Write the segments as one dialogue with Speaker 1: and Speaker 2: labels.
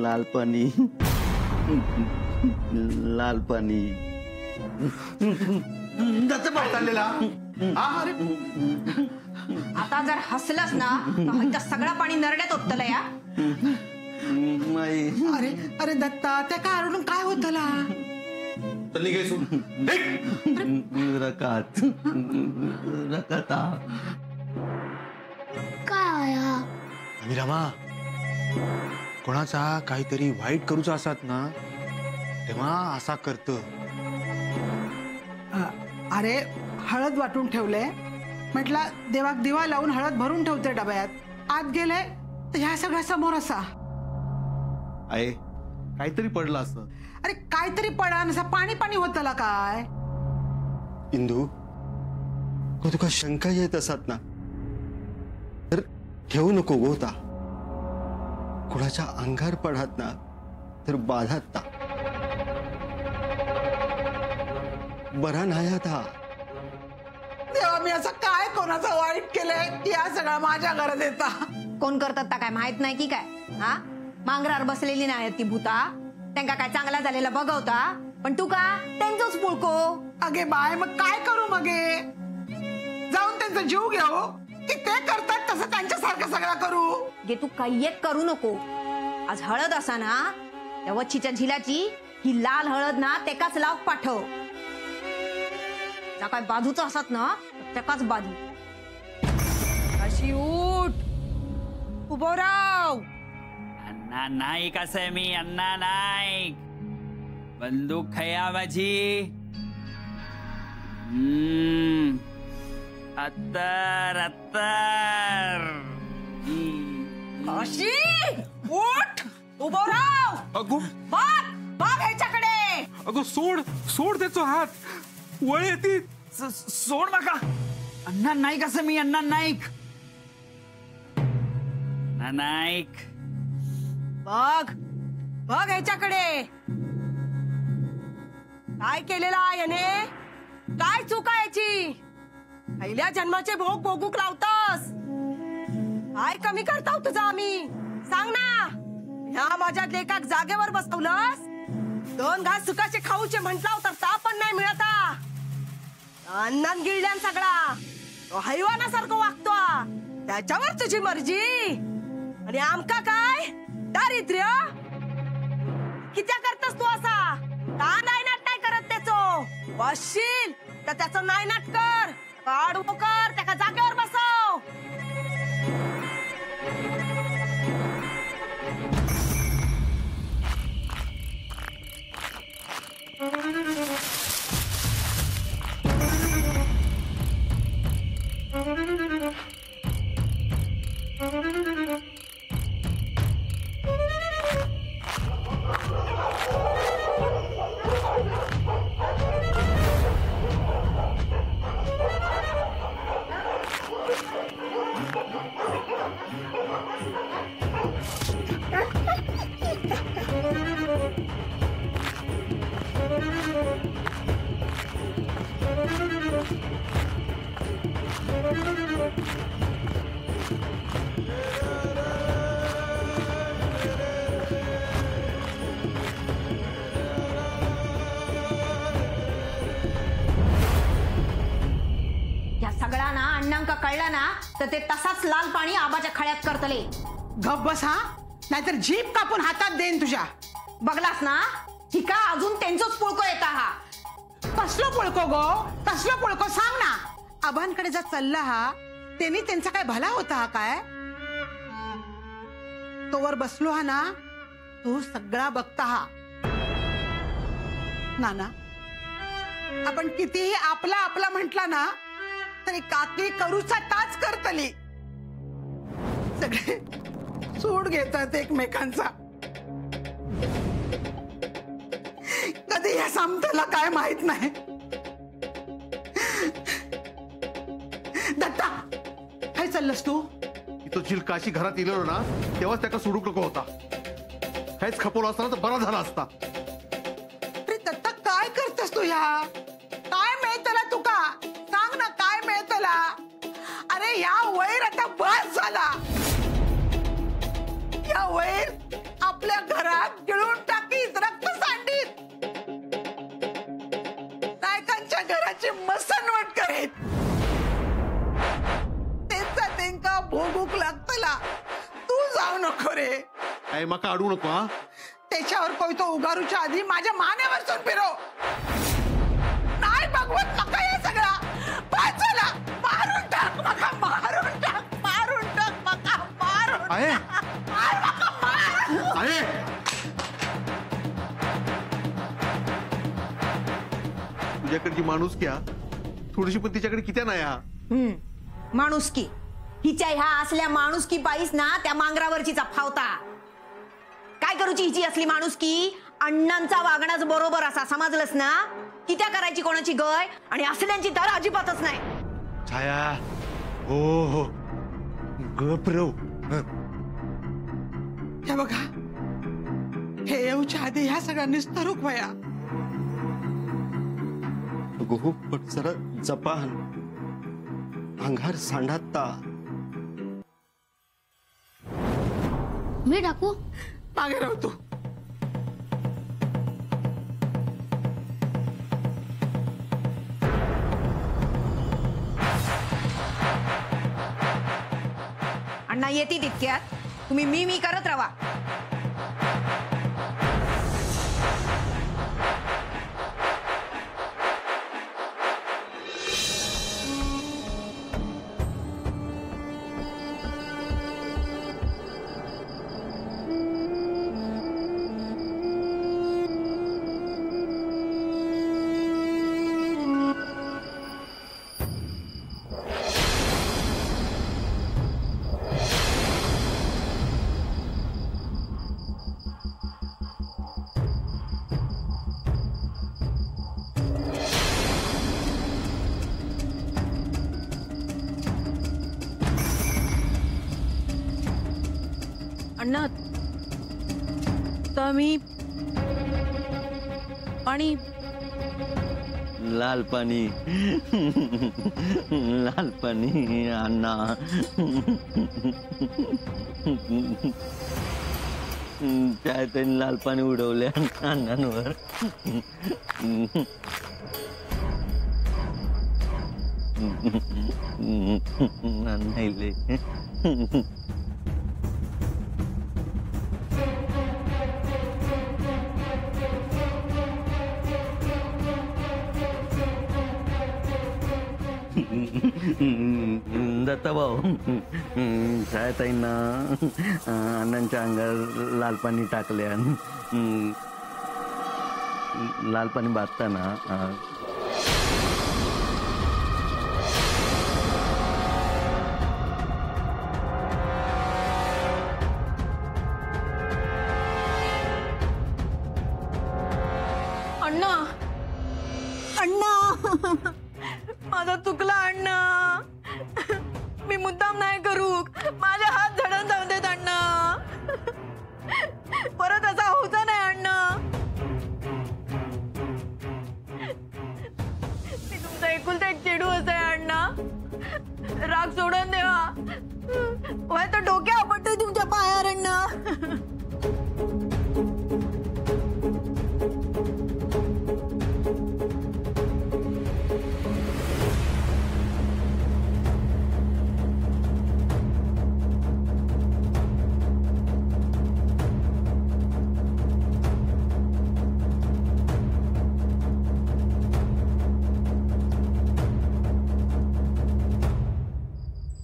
Speaker 1: लाल पाणी, लाल पाणी.
Speaker 2: चाललेला अरे
Speaker 3: आता जर हसलस ना तर सगळं पाणी नरड्यात ओतलं या.
Speaker 1: नाही.
Speaker 2: अरे अरे दत्ता त्या कारणून काय होत त्याला
Speaker 1: रकात रकाता
Speaker 4: काय
Speaker 5: अभिरामा कोणाचा काहीतरी वाईट करूचा असत ना तेव्हा असा करत.
Speaker 2: अरे हळद वाटून ठेवले म्हटलं देवाक दिवा लावून हळद भरून ठेवते डब्यात. आत गेले तर ह्या सगळ्या समोर असा.
Speaker 6: आहे काहीतरी पडलं असं.
Speaker 2: अरे काहीतरी पडा नसा पाणी पाणी होतला काय.
Speaker 7: इंदू तुका शंका येत असत ना तर ठेवू नको गोता. कुणाच्या अंगार पडत ना तर बाधात ना. बरा नाही आता.
Speaker 2: देवा मी असं काय कोणाचं वाईट केलंय की या सगळं माझ्या घरात येता.
Speaker 3: कोण करतात ता काय माहित नाही की काय. हा मांगरावर बसलेली नाही ती भूता. त्यांना काय चांगला झालेला बघवता पण तू का त्यांचंच पुळको.
Speaker 2: अगे बाय मग काय करू मगे. जाऊन त्यांचा जीव घेऊ की ते करतात तसं त्यांच्यासारखं सगळं करू.
Speaker 3: गे तू काही एक करू नको. आज हळद असा ना त्या वच्छीच्या झिलाची ही लाल हळद ना तेकाच लाव पाठव. काय बाजूचा असत ना त्याकाच बाजू. अशी उठ उभो राव.
Speaker 8: अण्णा नाईक असं मी अण्णा नाईक. बंदूक खया माझी. अत्तर अत्तर.
Speaker 3: अशी उठ उभो राव.
Speaker 5: अगो
Speaker 3: बघ बघ ह्याच्याकडे.
Speaker 5: अगो सोड सोड त्याचा हात. वळ येते.
Speaker 8: सोड नका. अण्णा नाईक असं मी अण्णा नाईक. अण्णा नाईक.
Speaker 3: बघ बघ ह्याच्याकडे. काय केलेला याने. काय चुका याची. पहिल्या जन्माचे भोग भोगूक लावतस. काय कमी करताव तुझा आम्ही सांग ना. ह्या माझ्या लेकाक जागेवर बसवलंस. 2 घास सुखाचे खाऊचे म्हटला तर ता पण नाही मिळता. अन्नान गिळल्यान सगळा तो हैवानासारखं वागतो. त्याच्यावर तुझी मर्जी. आणि आमका काय दारिद्र्य. कित्या करतस तू असा. का नाही नाट नाही करत त्याचो. बसशील तर त्याचं नाही नाट कर. काढू कर त्याका जागेवर बसव. अण्णांका कळला ना तर ते तसाच लाल पाणी आबाच्या खळ्यात करतले.
Speaker 2: गप बस हा नाहीतर जीप कापून हातात देईन तुझ्या.
Speaker 3: बघलास ना ही का अजून त्यांचंच पुळको येता. हा
Speaker 2: कसलो पुळको गो. कसलो पुळको सांग ना. आबांकडे जर चालला हा त्यांनी त्यांचा काय भला होता हा काय. तोवर बसलो हा ना तो सगळा बघता हा. नाना आपण कितीही आपला आपला म्हटला ना तरी काकी करूचा ताच करतली. सगळे सूड घेतात एकमेकांचा. कधी या समताला काय माहित नाही. दत्ता काय चाललंस तू.
Speaker 6: तो चिलकाशी घरात इलेलो ना तेव्हाच त्याला सोडूक नको होता. काहीच खपवलं असता तर बरा झाला असता.
Speaker 2: अरे दत्ता काय करतस तू. ह्या काय मिळतला तुका सांग ना काय मिळतला. अरे या वैर आता बस झाला. हात गिळून टाकीत, रक्त सांडीत, नायकांच्या घराची मसणवट करीत. त्यांचा तेंका भोगूक लागतला. तू जाऊ नको रे.
Speaker 6: काय मका अडू नको हा.
Speaker 2: त्याच्यावर कोयतो उगारूच्या आधी माझ्या मानेवर चून फिरव. नाही बघवत मका हे सगळा. चला मारून टाक मका, मारून टाक, मारून टाक मका, मारून
Speaker 6: आहे
Speaker 2: मार मका, मार.
Speaker 6: आहे तुझ्याकडची माणूस क्या थोडीशी पण तिच्याकडे किती नाही हा.
Speaker 3: माणुसकी हिच्या ह्या असल्या माणुसकी पायीस ना त्या मांगरावरची फावता. काय करूची हिची असली माणुसकी? अण्णांचा वागणाच बरोबर असा समजलंस ना? कित्या करायची कोणाची गय आणि असल्यांची तर अजिबातच नाही.
Speaker 6: छाया हो हो गप्रव.
Speaker 2: हे बघा, हे येऊच्या आधी ह्या सगळ्या निस्तरूक वया.
Speaker 7: गोहू पण जरा जपान अंगार सांडाता.
Speaker 4: मी टाकू?
Speaker 2: मागे राहू तू.
Speaker 3: अण्णा येते तितक्यात. तुम्ही मी करत राहा. अण्णा तर मी पाणी
Speaker 1: लाल पाणी लाल पाणी अण्णा. काय त्यांनी लाल पाणी उडवले अण्णांवर. नाही दत्ता भाऊ शाळेताईंना अण्णांच्या अंगावर लाल पाणी टाकले. लाल पाणी बांधताना
Speaker 3: अण्णा अण्णा माझा चुकला अण्णा. मी मुद्दाम नाही करू. माझे हात झडून जाऊ देत अण्णा. परत असा होता नाही अण्णा. मी तुमचा एकुलता एक चेडू असा आहे अण्णा. राग सोडून देवा. वय तर डोक्या आपटतोय तुमच्या पायावर अण्णा.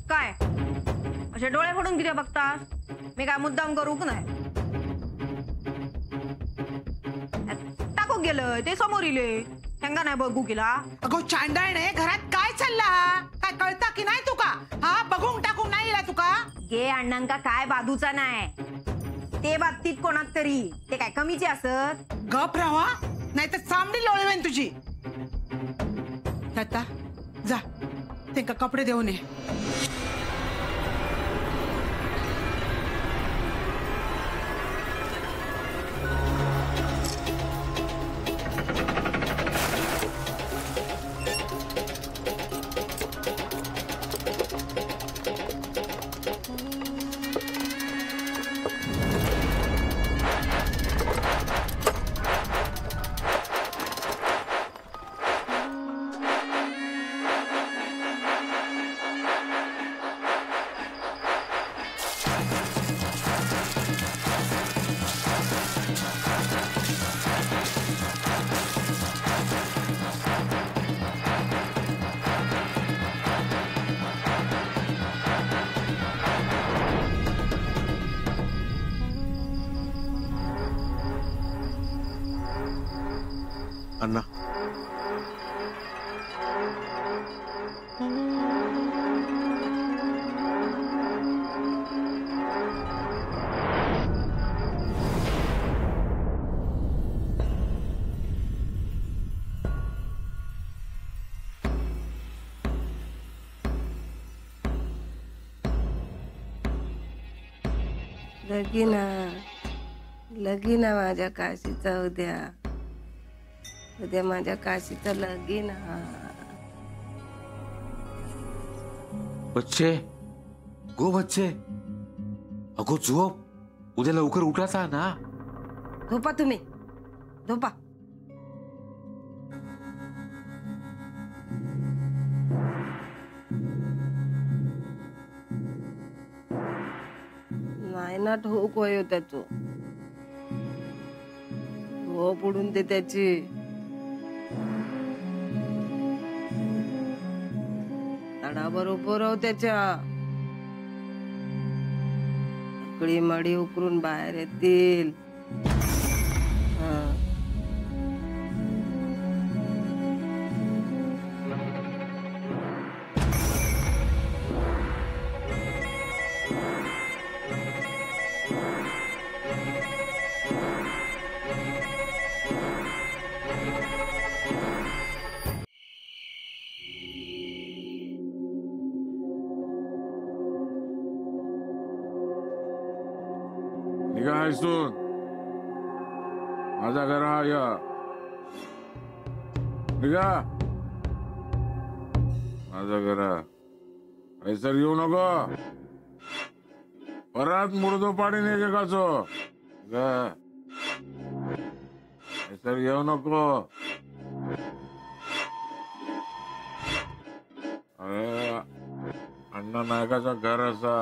Speaker 3: काय असे डोळे फोडून किती बघता? मी काय मुद्दाम करू का नाही? टाकू गेलं ते समोर इले. त्यांना नाही बघू केला.
Speaker 2: अगो चांडाळणे, घरात काय चालला? काय कळता की नाही तुका? हा बघून टाकून नाही इला तुका?
Speaker 3: गे अण्णांका काय बाजूचा नाही. ते बाबतीत कोणात तरी ते काय कमीचे असत?
Speaker 2: गप राहा, नाही तर चांबडी लोळवेन तुझी. दत्ता जा, ते कपडे देऊन ये.
Speaker 6: अण्णा
Speaker 3: लगीना माझ्या काशीचा उद्या माझ्या काशीचा लगीना.
Speaker 9: बच्चे गो बच्चे अगो झोप उद्या लवकर उठायचा ना.
Speaker 3: झोपा तुम्ही झोपा. नाही ना ठोक वय त्याच हो पुढून ते त्याची तडा बरोबर हो त्याच्या सगळी मडी उकरून बाहेर येतील.
Speaker 10: निघा इथून माझ्या घरा या निघा माझ्या घरा ऐसर येऊ नको परत मुर्दो पाडी नाही काचो ऐसर येऊ नको. अरे अण्णा नायकाचा घर असा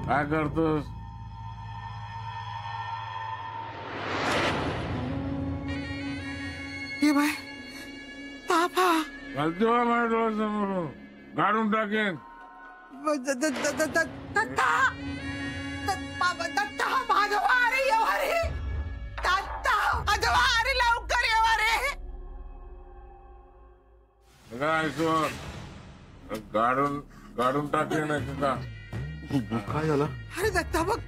Speaker 10: काय करतोस.
Speaker 2: ये बाय तापा
Speaker 10: घालते हो माझ्या डोळ्यासमोरून गाडून टाकेन.
Speaker 2: दत्ता माधवा अरे येवा रे दत्ता माधवा अरे लवकर येवा रे.
Speaker 10: काय गाडून गाडून टाकेन का.
Speaker 6: काय झालं.
Speaker 2: अरे दत्ता बघ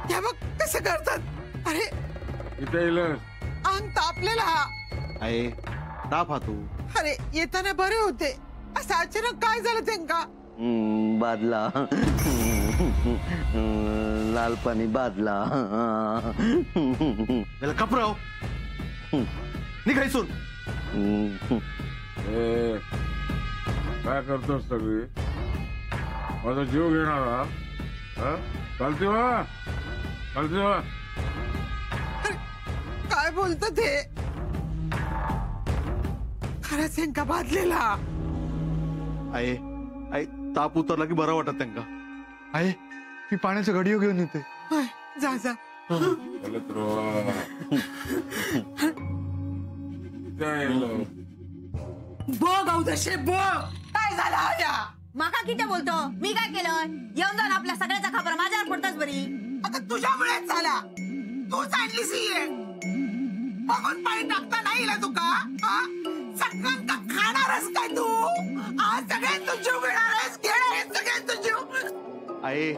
Speaker 2: त्या बघ कसं करतात. अरे
Speaker 10: इथे येईलच
Speaker 2: अंग तापलेला.
Speaker 6: आहे ताप हा तू.
Speaker 2: अरे येताना बरे होते असं अचानक काय झालं त्यांका.
Speaker 1: बादला लाल पाणी बादला.
Speaker 6: त्याला कपराव निघायसून.
Speaker 10: काय करतोस सगळी माझा जीव घेणार चालते वा चालते वा.
Speaker 2: काय बोलत ते खरंच त्यांका बादलेला.
Speaker 6: आहे आई ताप उतरला की बरा वाटत त्यांका. आहे मी पाण्याच्या घडीव घेऊन येते.
Speaker 2: जा जा बघ अवदशे बघ काय झालं. आया
Speaker 3: माका किती बोलतो मी काय केलं. येऊन जाऊन आपल्या सगळ्याचा खबर माझ्यावर पडतोच बरी.
Speaker 2: आता तुझ्यामुळेच झाला. तू सांडलीस ही बघून पाणी टाकता नाही ना तुका. सगळ्यांका खाणारच काय तू. आज सगळ्यांचा जीव घेणारच घेणार सगळ्यांचा जीव.
Speaker 6: आहे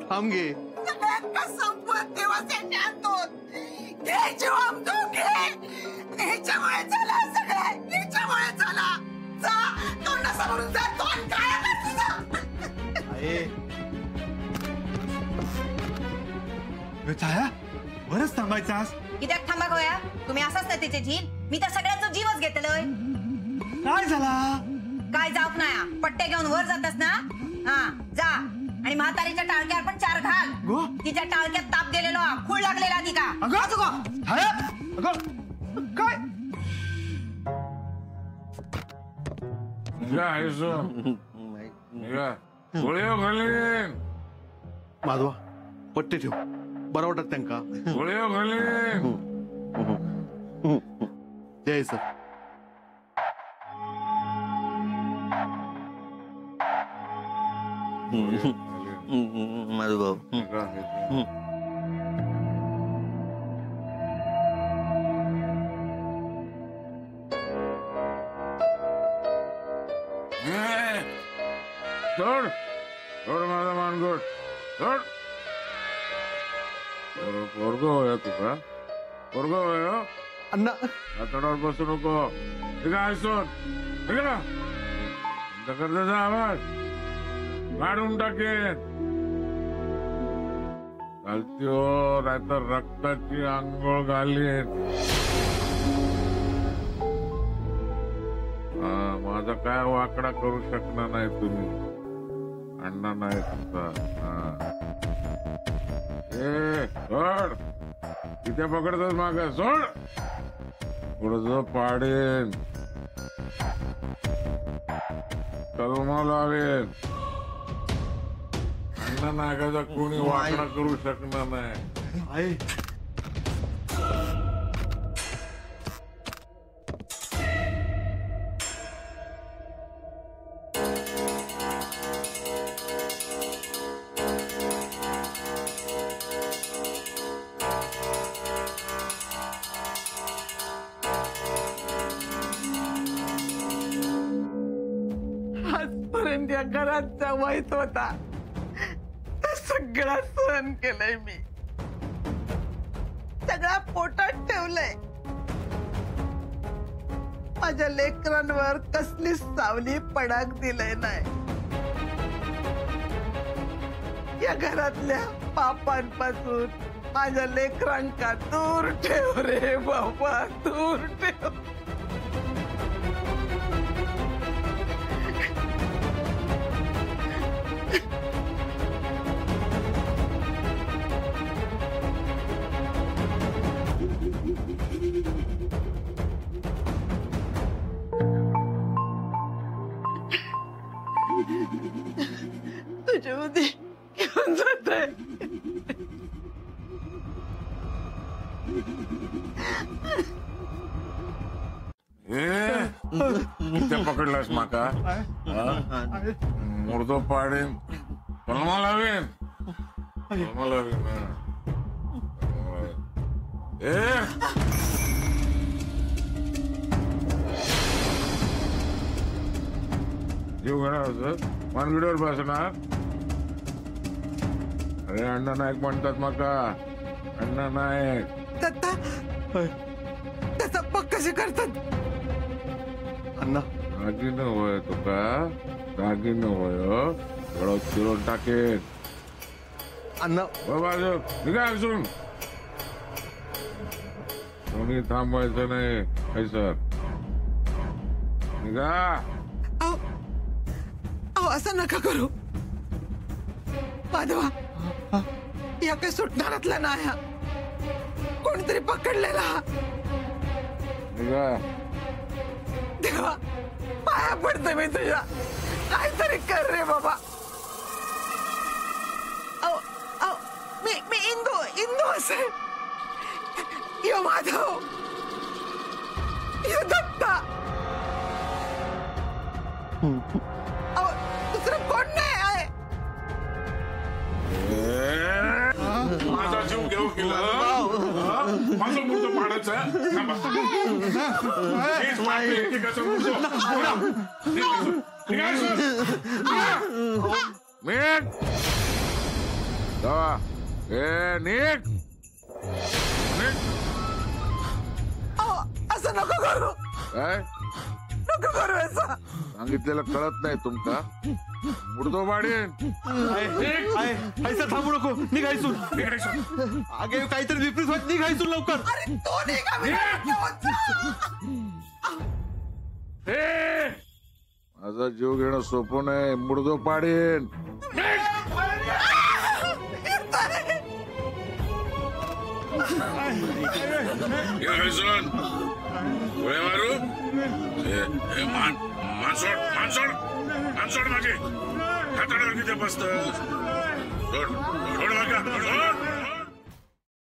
Speaker 6: थांब घे.
Speaker 2: सगळ्यांका संपत तेव्हा त्यांनी आणतो. घे जीव आमतो घे. ह्याच्यामुळे झाला सगळ्या ह्याच्यामुळे झाला. जा तोंडासमोरून जा तोंड काय कर तुझं.
Speaker 6: छाया बरंच थांबायचा.
Speaker 3: कित्याक थांबा गोया तुम्ही असाच ना त्याचे जीव. मी तर सगळ्यांचा जीवच घेतलोय.
Speaker 6: काय झाला.
Speaker 3: काय जाऊक नाही पट्टे घेऊन वर जातस ना. हा जा आणि म्हातारीच्या टाळक्यावर पण 4 घाल. तिच्या टाळक्यात ताप गेलेलो खूळ लागलेला आधी का.
Speaker 6: काय
Speaker 10: गोळी घालीन.
Speaker 6: माधवा पट्टे ठेव बरा वाटत त्यांका.
Speaker 10: गोळी घालीन.
Speaker 6: जय सर.
Speaker 1: माझा भाऊ
Speaker 10: सोड सोड माझा मानगोट सोड. पोरगो होय तुका पोरगो होय
Speaker 6: अण्णा
Speaker 10: आतड्यावर बसू नको. ठीक आहे सोड ठीक आहे ना त्याचा आवाज काढून टाकेन. चालती हो नाहीतर रक्ताची आंघोळ घालीन. माझा काय वाकडा करू शकणार नाही तुम्ही. अण्णा नाही तुमचा. ए सोड तिथे पकडतोस माग सोड. पुढचं पाडेन कलमा लावेन. अण्णा नागाचा कोणी वाकडा करू शकणार नाही.
Speaker 2: आजपर्यंत या घरात जमायच होता तर सगळा सहन केलंय मी. सगळा पोटात ठेवलंय. माझ्या लेकरांवर कसली सावली पडाक दिलंय नाही. या घरातल्या पापांपासून माझ्या लेकरांका दूर ठेव रे बाबा दूर ठेव. तुझ्या मध्ये घेऊन जात आहे.
Speaker 10: पकडलास माका मुर्दो पाडेन कलमा लावेन. कलमा लावेन जीव घेणार होत मानगिडीवर बसणार. अरे अण्णा नाईक म्हणतात माका. अण्णा नाईक
Speaker 2: त्याचा पग कसे करतात.
Speaker 6: अण्णा
Speaker 10: दागिनं होय तुका दागिनं होय गळो चिरून टाकेन.
Speaker 6: अण्णा
Speaker 10: बाजू निघा असून कोणी थांबवायचं नाही. सर निघा.
Speaker 2: असं नका करू माधवा. या काही सुटणारातला नाही. कोणीतरी पकडलेला.
Speaker 10: निघा.
Speaker 2: देवा पाया पडते मी तुझ्या. काहीतरी कर रे बाबा. मी इंदू असे यो माधव यो दत्ता. दुसरं कोण नाही आहे.
Speaker 10: माझा जीव घेऊ केला. माझं मुर्द पाडायचं
Speaker 2: असं नको करू.
Speaker 10: काय
Speaker 2: नको करू असं.
Speaker 10: सांगितलेलं कळत नाही तुमका. मुर्दो पाडेन.
Speaker 6: थांबू नको. निघायचून आगे काहीतरी विपरीत होत. निघायचून लवकर.
Speaker 2: अरे तो निघा.
Speaker 10: माझा जीव घेणं सोपं नाही. मुर्दो पाडेन. मारू मानसोड माझे हातावर किती बसत.